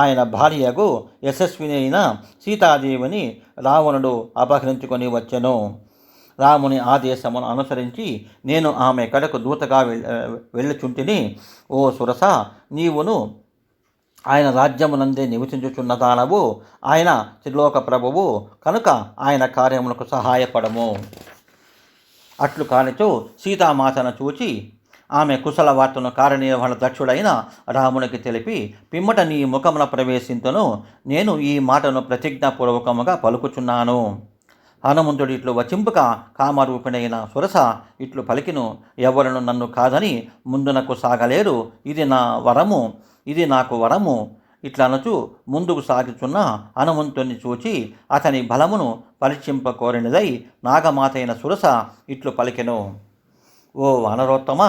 ఆయన భార్యకు యశస్విని అయిన సీతాదేవిని రావణుడు అపహరించుకొని వచ్చెను. రాముని ఆదేశమును అనుసరించి నేను ఆమె కడకు దూతగా వెళ్ళుచుంటిని. ఓ సురస, నీవును ఆయన రాజ్యమునందే నివసించుచున్న దానవు. ఆయన త్రిలోక ప్రభువు కనుక ఆయన కార్యములకు సహాయపడము. అట్లు కానిచో సీతామాతను చూచి ఆమె కుశల వార్తను కార్యనిర్వహణ దక్షుడైన రామునికి తెలిపి పిమ్మట నీ ముఖమున ప్రవేశింతును. నేను ఈ మాటను ప్రతిజ్ఞాపూర్వకముగా పలుకుచున్నాను. హనుమంతుడు ఇట్లు వచింపక కామరూపిణైన సురస ఇట్లు పలికిను: ఎవరును నన్ను కాదని ముందునకు సాగలేరు. ఇది నాకు వరము. ఇట్లనచు ముందుకు సాగుచున్న హనుమంతుని చూచి అతని బలమును పరీక్షింప కోరినదై నాగమాత అయిన సురస ఇట్లు పలికెను: ఓ వానరోత్తమ,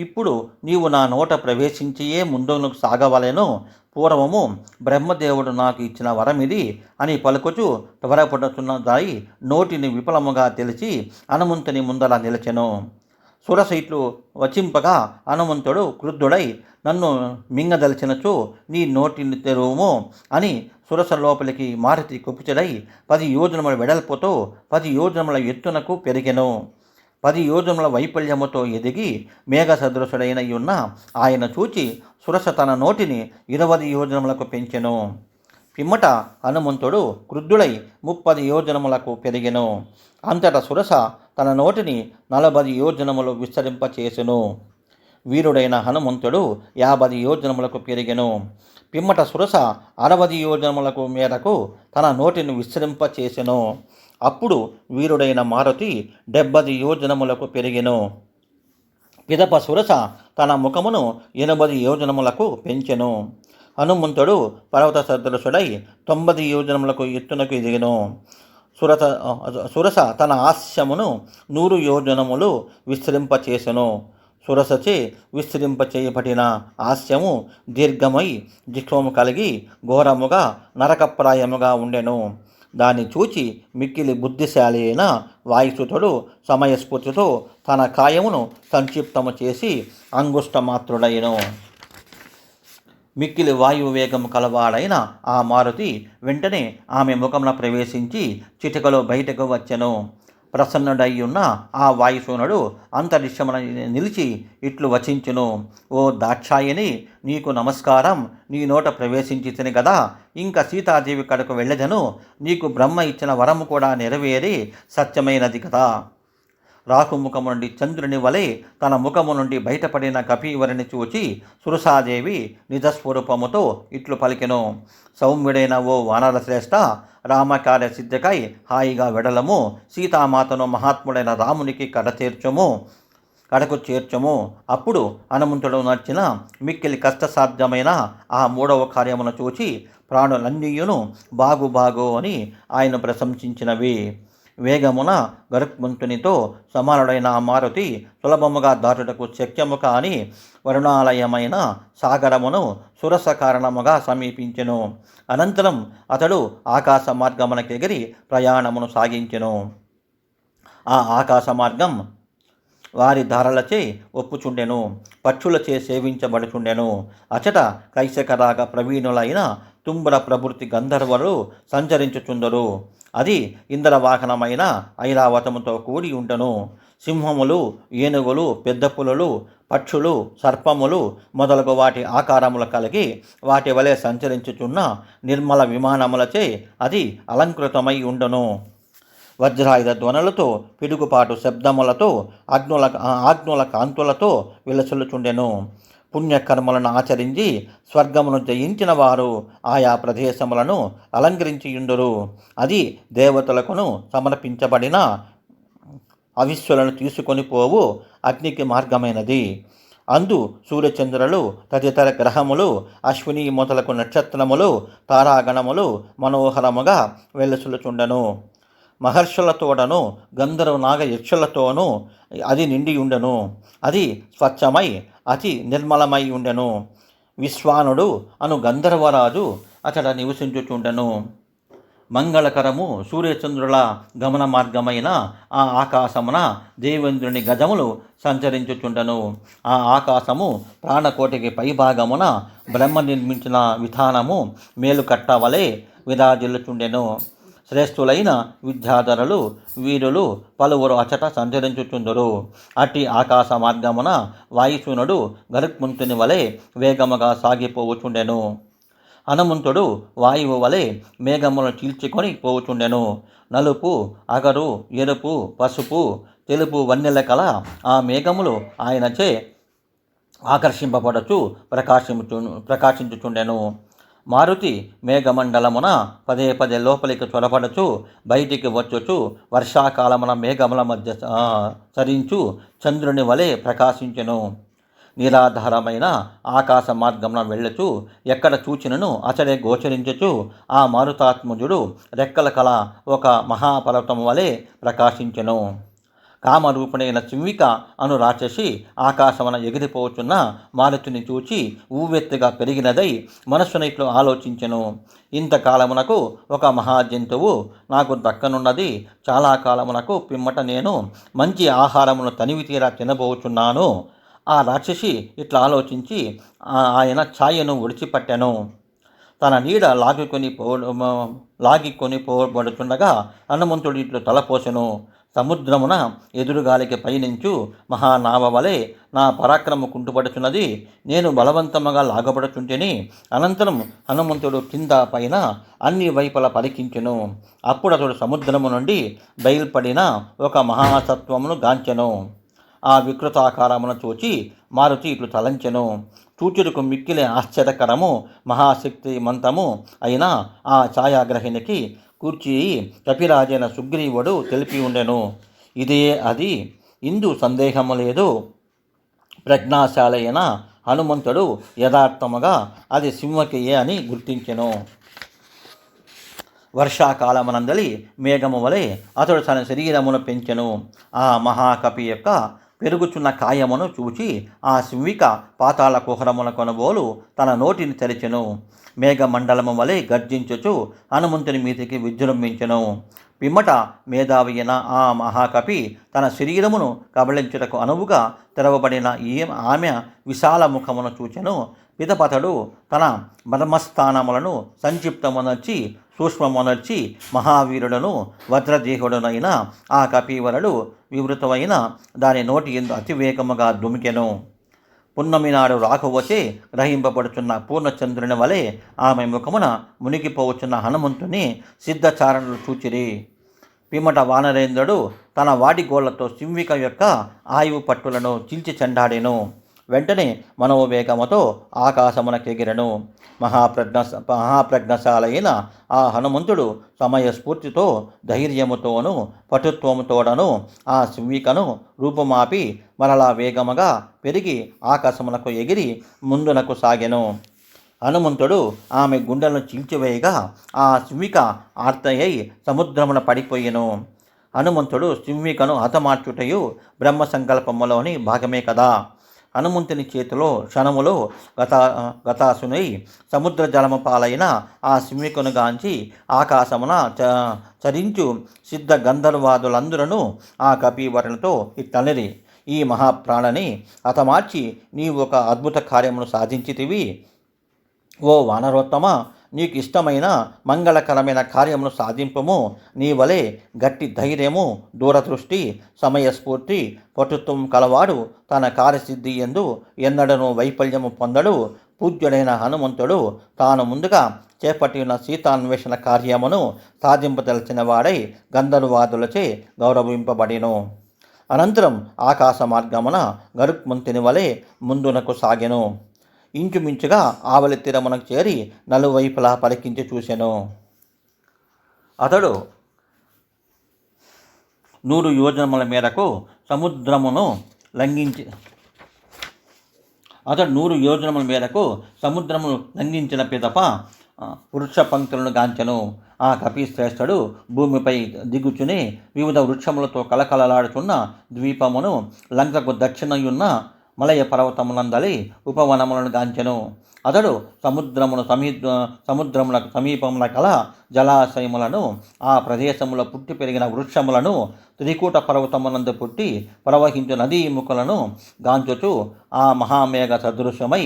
ఇప్పుడు నీవు నా నోట ప్రవేశించియే ముందుకు సాగవలెను. పూర్వము బ్రహ్మదేవుడు నాకు ఇచ్చిన వరమిది అని పలుకుచు త్వరపడుతున్నదాయి నోటిని విఫలముగా తెలిసి హనుమంతుని ముందర నిలిచెను. సురస ఇట్లు వచింపగా హనుమంతుడు క్రుద్ధుడై నన్ను మింగదలిచినచో నీ నోటిని తెరువుము అని సురస లోపలికి మారుతి కుపితుడై 10 యోజనముల వెడల్పుతో 10 యోజనముల ఎత్తునకు పెరిగెను. 10 యోజనముల వైఫల్యముతో ఎదిగి మేఘ సదృశుడైన ఉన్న ఆయన చూచి సురస తన నోటిని 20 యోజనములకు పెంచెను. పిమ్మట హనుమంతుడు క్రుద్ధుడై 30 యోజనములకు పెరిగెను. అంతటా సురస తన నోటిని 40 యోజనములు విస్తరింపచేసెను. వీరుడైన హనుమంతుడు 50 యోజనములకు పెరిగెను. పిమ్మట సురస 60 యోజనములకు మేరకు తన నోటిని విస్తరింపచేసెను. అప్పుడు వీరుడైన మారుతి 70 యోజనములకు పెరిగెను. పిదప సురస తన ముఖమును 80 యోజనములకు పెంచెను. హనుమంతుడు పర్వత సదృశుడై 90 యోజనములకు ఎత్తునకు ఎదిగెను. సురస తన హాస్యమును 100 యోజనములు విస్తరింపచేసెను. సురసచే విస్తరింపచేయబడిన హాస్యము దీర్ఘమై జిహ్వము కలిగి ఘోరముగా నరకప్రాయముగా ఉండెను. దాన్ని చూచి మిక్కిలి బుద్ధిశాలి అయిన వాయుసుతుడు సమయస్ఫూర్తితో తన కాయమును సంక్షిప్తము చేసి అంగుష్టమాత్రుడైను. మిక్కిలి వాయువేగము కలవాడైన ఆ మారుతి వెంటనే ఆమె ముఖమున ప్రవేశించి చిటికలో బయటకు వచ్చెను. ప్రసన్నుడయ్యున్న ఆ వాయుసూనుడు అంతరిక్షమున నిలిచి ఇట్లు వచించును. ఓ దాక్షాయిని, నీకు నమస్కారం. నీ నోట ప్రవేశించి తిని కదా ఇంకా సీతాదేవి కడకు వెళ్ళదను. నీకు బ్రహ్మ ఇచ్చిన వరము కూడా నెరవేరి సత్యమైనది కదా. రాకుముఖము నుండి చంద్రుని వలె తన ముఖము నుండి బయటపడిన కపీవరిని చూచి సురసాదేవి నిజస్వరూపముతో ఇట్లు పలికెను. సౌమ్యుడైన ఓ వానరశ్రేష్ఠ, రామకార్య సిద్ధికై హాయిగా వెడలము. సీతామాతను మహాత్ముడైన రామునికి కడకు చేర్చము. అప్పుడు హనుమంతుడు నడిచిన మిక్కిలి కష్టసాధ్యమైన ఆ 3వ కార్యమును చూచి ప్రాణులన్నీయును బాగు అని ఆయన ప్రశంసించినవి. వేగమున గరుత్మంతునితో సమానుడైన ఆ మారుతి సులభముగా దాటుటకు శక్యము కాని వరుణాలయమైన సాగరమును సురస కారణముగా సమీపించెను. అనంతరం అతడు ఆకాశ మార్గమునకెగిరి ప్రయాణమును సాగించెను. ఆ ఆకాశ మార్గం వారి ధారలచే ఒప్పుచుండెను, పక్షులచే సేవించబడుచుండెను. అచట కైశకరాగ ప్రవీణులైన తుంబర ప్రభృతి గంధర్వులు సంచరించుచుందరు. అది ఇంద్రవాహనమైన ఐరావతముతో కూడి ఉండను. సింహములు, ఏనుగులు, పెద్ద పులులు, పక్షులు, సర్పములు మొదలగు వాటి ఆకారములు కలిగి వాటి వలె సంచరించుచున్న నిర్మల విమానములచే అది అలంకృతమై ఉండును. వజ్రాయుధ ధ్వనులతో, పిడుగుపాటు శబ్దములతో, ఆజ్ఞుల కాంతులతో విలసిల్లుచుండెను. పుణ్యకర్మలను ఆచరించి స్వర్గమును జయించిన వారు ఆయా ప్రదేశములను అలంకరించియుందురు. అది దేవతలకును సమర్పించబడిన అవిశ్వలను తీసుకొని పోవు అగ్నికి మార్గమైనది. అందు సూర్యచంద్రులు, తదితర గ్రహములు, అశ్విని మొదలకు నక్షత్రములు, తారాగణములు మనోహరముగా వెలసులుచుండెను. మహర్షులతోడను గంధర్వ నాగ యక్షులతోనూ అది నిండి ఉండెను. అది స్వచ్ఛమై అతి నిర్మలమై ఉండెను. విశ్వానుడు అను గంధర్వరాజు అతడ నివసించుచుండెను. మంగళకరము సూర్యచంద్రుల గమన మార్గమైన ఆ ఆకాశమున దేవేంద్రుని గజములు సంచరించుచుండెను. ఆ ఆకాశము ప్రాణకోటికి పైభాగమున బ్రహ్మ నిర్మించిన విధానము మేలుకట్టవలే విరాజిల్లుచుండెను. శ్రేష్ఠులైన విద్యాధరులు, వీరులు పలువురు అచట సంచరించుచుందురు. అట్టి ఆకాశ మార్గమున వాయుసూనుడు గరుత్మంతుని వలె వేగముగా సాగిపోవుచుండెను. హనుమంతుడు వాయువు వలె మేఘములను చీల్చుకొని పోవుచుండెను. నలుపు, అగరు, ఎరుపు, పసుపు, తెలుపు వన్నెల కల ఆ మేఘములు ఆయనచే ఆకర్షింపబడుచు ప్రకాశించుచుండెను. మారుతి మేఘమండలమున పదే లోపలికి చొరబడుచు బయటికి వచ్చుచు వర్షాకాలమున మేఘముల మధ్య చరించు చంద్రుని వలె ప్రకాశించెను. నిరాధారమైన ఆకాశ మార్గమున వెళ్ళుచు ఎక్కడ చూచినను అతడే గోచరించుచు ఆ మారుతాత్మజుడు రెక్కల కల ఒక మహాపర్వతము వలె ప్రకాశించెను. కామరూపుడైన చింవిక అను రాక్షసి ఆకాశమున ఎగిరిపోచున్న మారుతిని చూచి ఊవెత్తుగా పెరిగినదై మనస్సున ఇట్లు ఆలోచించెను. ఇంతకాలమునకు ఒక మహాజంతువు నాకు దక్కనున్నది. చాలా కాలమునకు పిమ్మట నేను మంచి ఆహారమును తనివి తీరా తినబోచున్నాను. ఆ రాక్షసి ఇట్లా ఆలోచించి ఆయన ఛాయను విడిచిపట్టెను. తన నీడ లాగికొని పోబడుచుండగా హనుమంతుడు ఇట్లు తలపోసెను. సముద్రమున ఎదురుగాలికి పయనించు మహానావ వలె నా పరాక్రమము కుంటుపడుచున్నది. నేను బలవంతముగా లాగబడుచుంటిని. అనంతరం హనుమంతుడు కింద పైన అన్ని వైపుల పరికించెను. అప్పుడు అతడు సముద్రము నుండి బయల్పడిన ఒక మహాసత్వమును గాంచెను. ఆ వికృతాకారమును చూచి మారుతి ఇట్లు తలంచెను. చూచుటకు మిక్కిలి ఆశ్చర్యకరము మహాశక్తి మంతము అయిన ఆ ఛాయాగ్రహిణికి కూర్చి కపిరాజైన సుగ్రీవుడు తెలిపి ఉండెను. ఇదే అది, ఇందు సందేహము లేదు. ప్రజ్ఞాశాలైన హనుమంతుడు యథార్థముగా అది సింహకియే అని గుర్తించెను. వర్షాకాలమునందలి మేఘము వలె అతడు తన శరీరమును పెంచెను. ఆ మహాకపి యొక్క పెరుగుచున్న కాయమును చూచి ఆ సింహిక పాతాళ కుహరమున కొనబోలు తన నోటిని తెరిచెను. మేఘమండలము వలె గర్జించుచు హనుమంతుని మీదికి విజృంభించెను. పిమ్మట మేధావియన ఆ మహాకపి తన శరీరమును కబళించుటకు అనువుగా తెరవబడిన ఆమె విశాల ముఖమును చూచెను. పిదపతడు తన మర్మస్థానములను సంక్షిప్తమునర్చి సూక్ష్మమునర్చి మహావీరుడను వజ్రదేహుడునైన ఆ కపీవరుడు వివృతమైన దాని నోటి ఎందు అతివేగముగా దుమికెను. పున్నమి నాడు రాఘవచే గ్రహింపబడుచున్న పూర్ణచంద్రుని వలె ఆమె ముఖమున మునిగిపోవచ్చున్న హనుమంతుని సిద్ధచారణలు చూచిరి. పిమ్మట వానరేంద్రుడు తన వాడిగోళ్లతో సింహిక యొక్క ఆయువు పట్టులను చీల్చి చెండాడెను. వెంటనే మనోవేగముతో ఆకాశమునకెగిరెను. మహాప్రజ్ఞశాలైన ఆ హనుమంతుడు సమయస్ఫూర్తితో ధైర్యముతోనూ పటుత్వముతోడను ఆ సింహికను రూపుమాపి మరలా వేగముగా పెరిగి ఆకాశమునకు ఎగిరి ముందునకు సాగెను. హనుమంతుడు ఆమె గుండెలను చీల్చివేయగా ఆ సింహిక ఆర్తయ్యై సముద్రమున పడిపోయెను. హనుమంతుడు సింహికను హతమార్చుటయు బ్రహ్మ సంకల్పములోని భాగమే కదా. హనుమంతుని చేతిలో క్షణములో గతాసునై సముద్ర జలము పాలైన ఆ సింహికను గాంచి ఆకాశమున చరించు సిద్ధ గంధర్వాదులందరూ ఆ కపీవరులతో ఇట్లనిరి: ఈ మహాప్రాణని హతమార్చి నీవు ఒక అద్భుత కార్యమును సాధించితివి. ఓ వానరోత్తమ, నీకు ఇష్టమైన మంగళకరమైన కార్యమును సాధింపము. నీ వలె గట్టి ధైర్యము, దూరదృష్టి, సమయస్ఫూర్తి, పటుత్వం కలవాడు తన కార్యసిద్ధి యందు ఎన్నడను వైఫల్యము పొందడు. పూజ్యుడైన హనుమంతుడు తాను ముందుగా చేపట్టిన సీతాన్వేషణ కార్యమును సాధింపదలచిన వాడై గంధర్వాదులచే గౌరవింపబడిను. అనంతరం ఆకాశ మార్గమున గరుక్మంతుని వలె ముందునకు సాగెను. ఇంచుమించుగా ఆవలి తీరమునకు చేరి నలువైపులా పరికించి చూసెను. అతడు 100 యోజనముల మేరకు సముద్రమును లంఘించిన పిదప వృక్ష పంక్తులను గాంచెను. ఆ కపిశ్రేష్ఠుడు భూమిపై దిగుచుని వివిధ వృక్షములతో కలకలలాడుతున్న ద్వీపమును, లంకకు దక్షిణయున్న మలయ పర్వతమునందలి ఉపవనములను గాంచెను. అతడు సముద్రములకు సమీపమున కల జలాశయములను, ఆ ప్రదేశములో పుట్టి పెరిగిన వృక్షములను, త్రికూట పర్వతమునందు పుట్టి ప్రవహించు నదీముఖులను గాంచుచు ఆ మహామేఘ సదృశ్యమై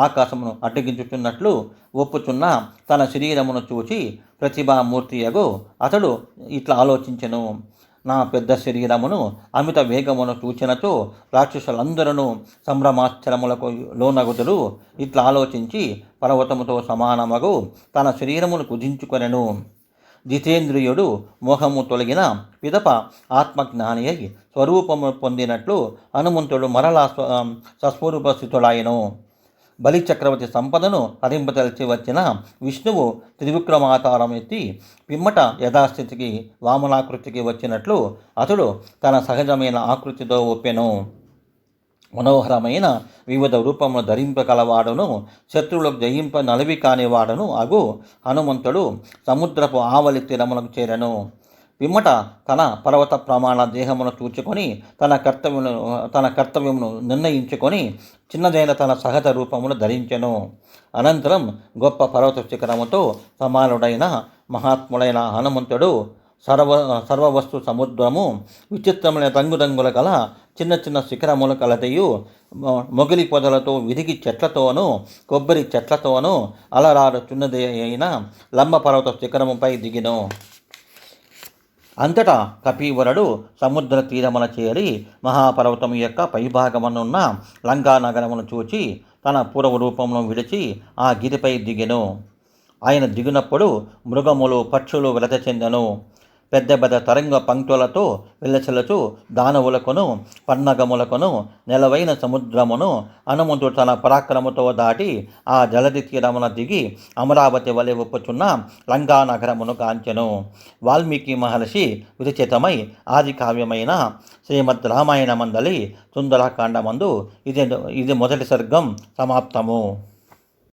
ఆకాశమును అడ్డగించుచున్నట్లు ఒప్పుచున్న తన శరీరమును చూచి ప్రతిభామూర్తియగు అతడు ఇట్లా ఆలోచించెను: నా పెద్ద శరీరమును అమిత వేగమును చూచినచో రాక్షసులందరూ సంభ్రమాశ్చర్యములకు లోనగుదురు. ఇట్లా ఆలోచించి పర్వతముతో సమానమగు తన శరీరమును కుదించుకొనెను. జితేంద్రియుడు మోహము తొలగిన పిదప ఆత్మజ్ఞాని అయి స్వరూపము పొందినట్లు హనుమంతుడు మరలా సస్వరూపస్థితుడాయెను. బలిచక్రవర్తి సంపదను హరింపదలిచి వచ్చిన విష్ణువు త్రివిక్రమావతారం ఎత్తి పిమ్మట యథాస్థితికి వామనాకృతికి వచ్చినట్లు అతడు తన సహజమైన ఆకృతితో ఒప్పెను. మనోహరమైన వివిధ రూపమును ధరింపగలవాడును, శత్రువులకు జయింప నలివి కానివాడును అగు హనుమంతుడు సముద్రపు ఆవలి తీరమునకు చేరెను. పిమ్మట తన పర్వత ప్రమాణ దేహమును చూచుకొని తన కర్తవ్యమును నిర్ణయించుకొని చిన్నదైన తన సహజ రూపమును ధరించెను. అనంతరం గొప్ప పర్వత శిఖరముతో సమానుడైన మహాత్ముడైన హనుమంతుడు సర్వవస్తు సముద్రము, విచిత్రమైన రంగురంగుల గల చిన్న చిన్న శిఖరములు కలదయు, మొగిలి పొదలతో విరిగి చెట్లతోనూ కొబ్బరి చెట్లతోనూ అలరారు చిన్నది అయిన లంబ పర్వత శిఖరముపై దిగిను. అంతటా కపీవరుడు సముద్ర తీరమున చేరి మహాపర్వతము యొక్క పైభాగమనున్న లంకా నగరమును చూచి తన పూర్వ రూపమును విడిచి ఆ గిరిపై దిగెను. ఆయన దిగినప్పుడు మృగములు, పక్షులు వ్రత చెందెను. పెద్ద పెద్ద తరంగ పంక్తులతో విలసిల్లుచు దానవులకును పన్నగములకును నెలవైన సముద్రమును హనుమంతుడు తన పరాక్రమతో దాటి ఆ జలది తీరమున దిగి అమరావతి వలె ఒప్పుచున్న లంకా నగరమును కాంచెను. వాల్మీకి మహర్షి విరచితమై ఆది కావ్యమైన శ్రీమద్ రామాయణ మందలి సుందరకాండమందు ఇది మొదటి సర్గం సమాప్తము.